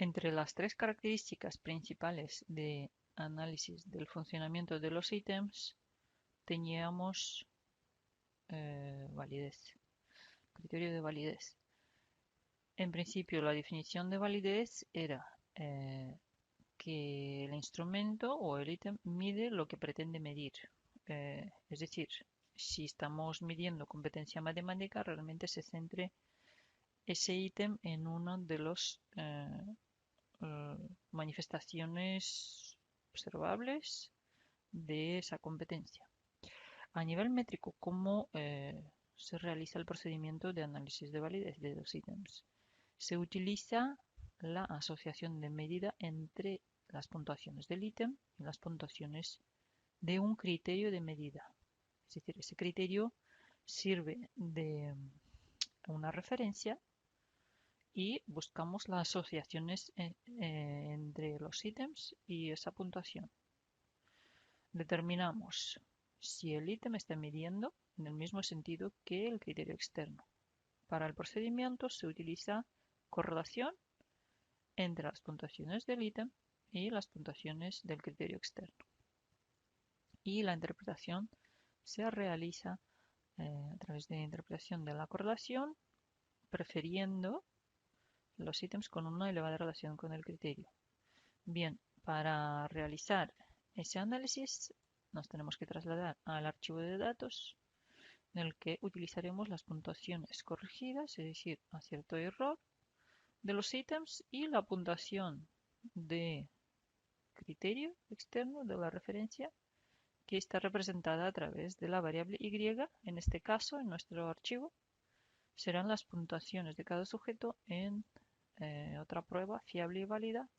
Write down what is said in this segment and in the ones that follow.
Entre las tres características principales de análisis del funcionamiento de los ítems teníamos validez, criterio de validez. En principio, la definición de validez era que el instrumento o el ítem mide lo que pretende medir. Es decir, si estamos midiendo competencia matemática, realmente se centre ese ítem en una de las manifestaciones observables de esa competencia. A nivel métrico, ¿cómo se realiza el procedimiento de análisis de validez de los ítems? Se utiliza la asociación de medida entre las puntuaciones del ítem y las puntuaciones de un criterio de medida. Es decir, ese criterio sirve de una referencia y buscamos las asociaciones entre los ítems y esa puntuación. Determinamos si el ítem está midiendo en el mismo sentido que el criterio externo. Para el procedimiento se utiliza correlación entre las puntuaciones del ítem y las puntuaciones del criterio externo. Y la interpretación se realiza a través de interpretación de la correlación, prefiriendo los ítems con una elevada relación con el criterio. Bien, para realizar ese análisis nos tenemos que trasladar al archivo de datos en el que utilizaremos las puntuaciones corregidas, es decir, acierto y error de los ítems y la puntuación de criterio externo de la referencia que está representada a través de la variable y. En este caso, en nuestro archivo, serán las puntuaciones de cada sujeto en otra prueba fiable y válida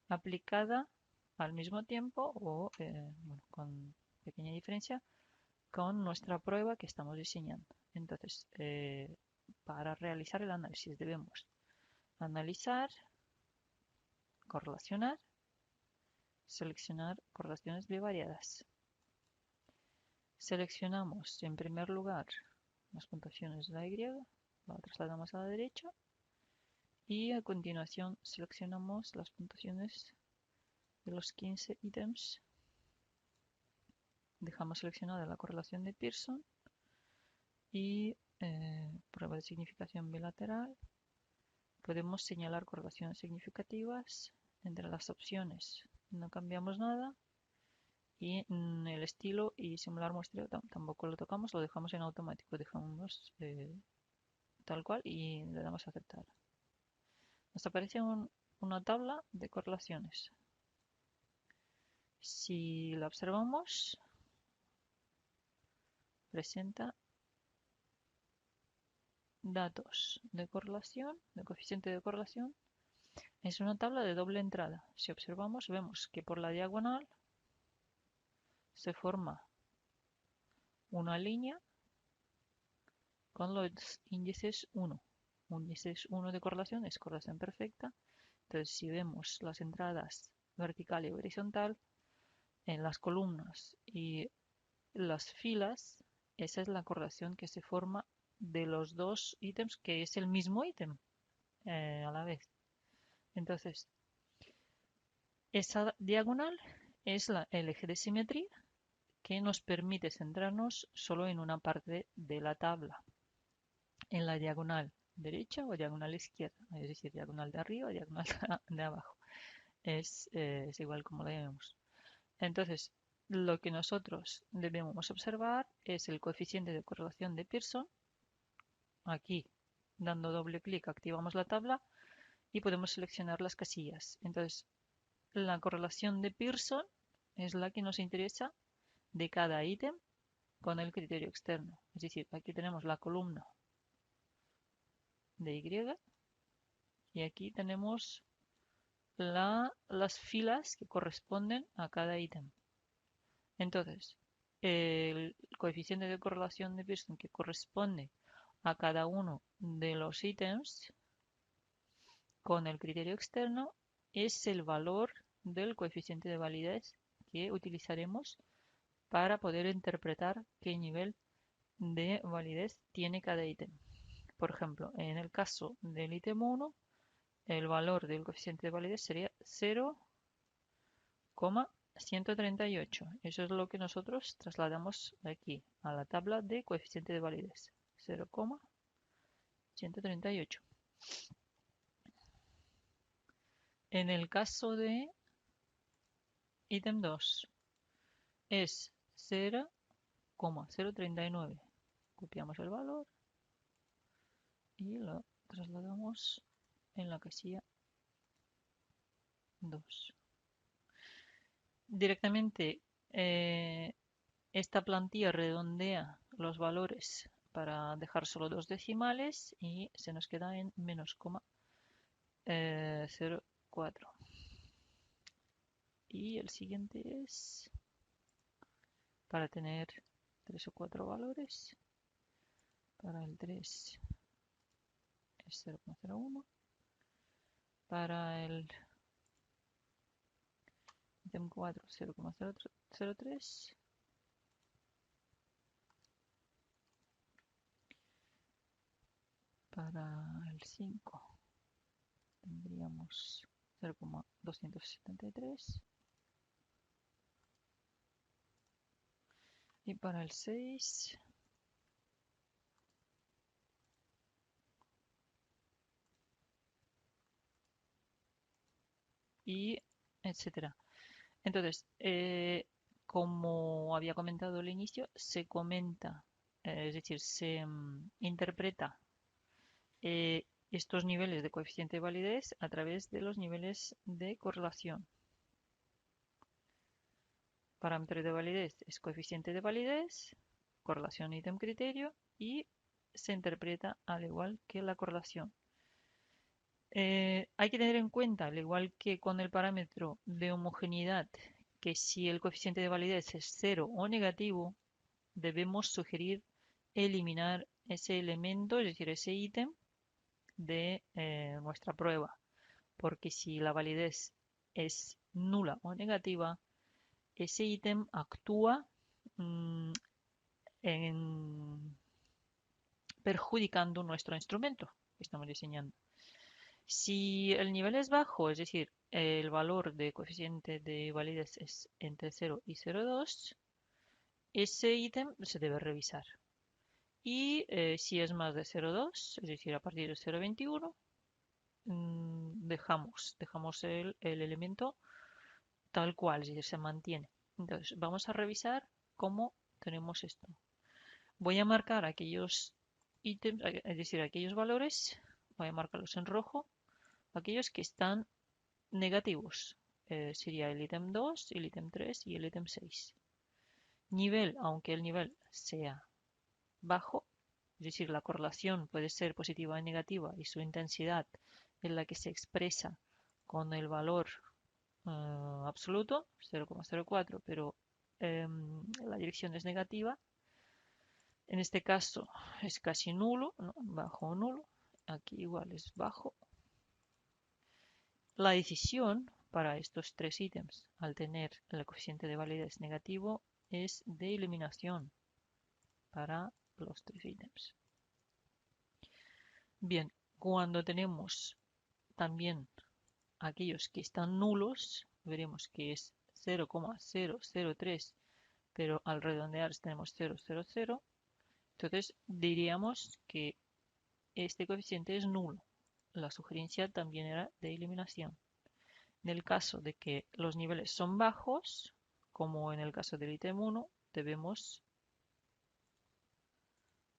aplicada al mismo tiempo o bueno, con pequeña diferencia con nuestra prueba que estamos diseñando. Entonces, para realizar el análisis debemos analizar, correlacionar, seleccionar correlaciones bivariadas. Seleccionamos en primer lugar las puntuaciones de la Y, la trasladamos a la derecha y a continuación seleccionamos las puntuaciones de los 15 ítems. Dejamos seleccionada la correlación de Pearson y prueba de significación bilateral. Podemos señalar correlaciones significativas entre las opciones. No cambiamos nada y el estilo y simular muestreo tampoco lo tocamos, lo dejamos en automático, dejamos tal cual y le damos a aceptar. Nos aparece una tabla de correlaciones. Si la observamos, presenta datos de correlación, de coeficiente de correlación. Es una tabla de doble entrada. Si observamos, vemos que por la diagonal se forma una línea con los índices 1. Índices 1 de correlación es correlación perfecta. Entonces, si vemos las entradas vertical y horizontal en las columnas y las filas, esa es la correlación que se forma de los dos ítems, que es el mismo ítem a la vez. Entonces, esa diagonal es el eje de simetría que nos permite centrarnos solo en una parte de la tabla, en la diagonal derecha o diagonal izquierda, es decir, diagonal de arriba o diagonal de abajo. Es igual como lo llamemos. Entonces, lo que nosotros debemos observar es el coeficiente de correlación de Pearson. Aquí, dando doble clic, activamos la tabla y podemos seleccionar las casillas. Entonces, la correlación de Pearson es la que nos interesa de cada ítem con el criterio externo. Es decir, aquí tenemos la columna de Y y aquí tenemos las filas que corresponden a cada ítem. Entonces, el coeficiente de correlación de Pearson que corresponde a cada uno de los ítems con el criterio externo es el valor del coeficiente de validez que utilizaremos para poder interpretar qué nivel de validez tiene cada ítem. Por ejemplo, en el caso del ítem 1, el valor del coeficiente de validez sería 0,138. Eso es lo que nosotros trasladamos aquí a la tabla de coeficiente de validez. 0,138. En el caso de ítem 2 es 0,039. Copiamos el valor y lo trasladamos en la casilla 2. Directamente esta plantilla redondea los valores para dejar solo dos decimales y se nos queda en menos 0,04. Y el siguiente es para tener 3 o 4 valores. Para el 3 es 0,01. Para el ítem 4, 0,03. Para el 5 tendríamos 0,273. Y para el 6 y etcétera. Entonces, como había comentado al inicio, se comenta, es decir, se interpreta estos niveles de coeficiente de validez a través de los niveles de correlación. Parámetro de validez es coeficiente de validez, correlación ítem criterio y se interpreta al igual que la correlación. Hay que tener en cuenta, al igual que con el parámetro de homogeneidad, que si el coeficiente de validez es 0 o negativo, debemos sugerir eliminar ese elemento, es decir, ese ítem de nuestra prueba. Porque si la validez es nula o negativa, ese ítem actúa perjudicando nuestro instrumento que estamos diseñando. Si el nivel es bajo, es decir, el valor de coeficiente de validez es entre 0 y 0,2, ese ítem se debe revisar. Y si es más de 0,2, es decir, a partir de 0,21, dejamos el elemento tal cual, es decir, se mantiene. Entonces, vamos a revisar cómo tenemos esto. Voy a marcar aquellos ítems, es decir, aquellos valores, voy a marcarlos en rojo, aquellos que están negativos. Sería el ítem 2, el ítem 3 y el ítem 6. Nivel, aunque el nivel sea bajo, es decir, la correlación puede ser positiva o negativa y su intensidad es la que se expresa con el valor absoluto, 0,04, pero la dirección es negativa. En este caso es casi nulo, ¿no? Bajo o nulo. Aquí igual es bajo. La decisión para estos tres ítems, al tener el coeficiente de validez negativo, es de eliminación para los tres ítems. Bien, cuando tenemos también aquellos que están nulos, veremos que es 0,003, pero al redondear tenemos 0,00. Entonces diríamos que este coeficiente es nulo. La sugerencia también era de eliminación. En el caso de que los niveles son bajos, como en el caso del ítem 1, debemos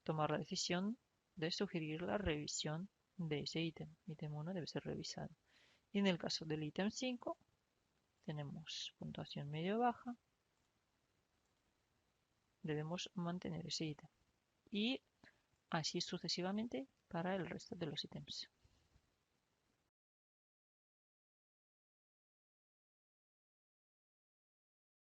tomar la decisión de sugerir la revisión de ese ítem. Ítem 1 debe ser revisado. Y en el caso del ítem 5, tenemos puntuación medio-baja, debemos mantener ese ítem. Y así sucesivamente para el resto de los ítems.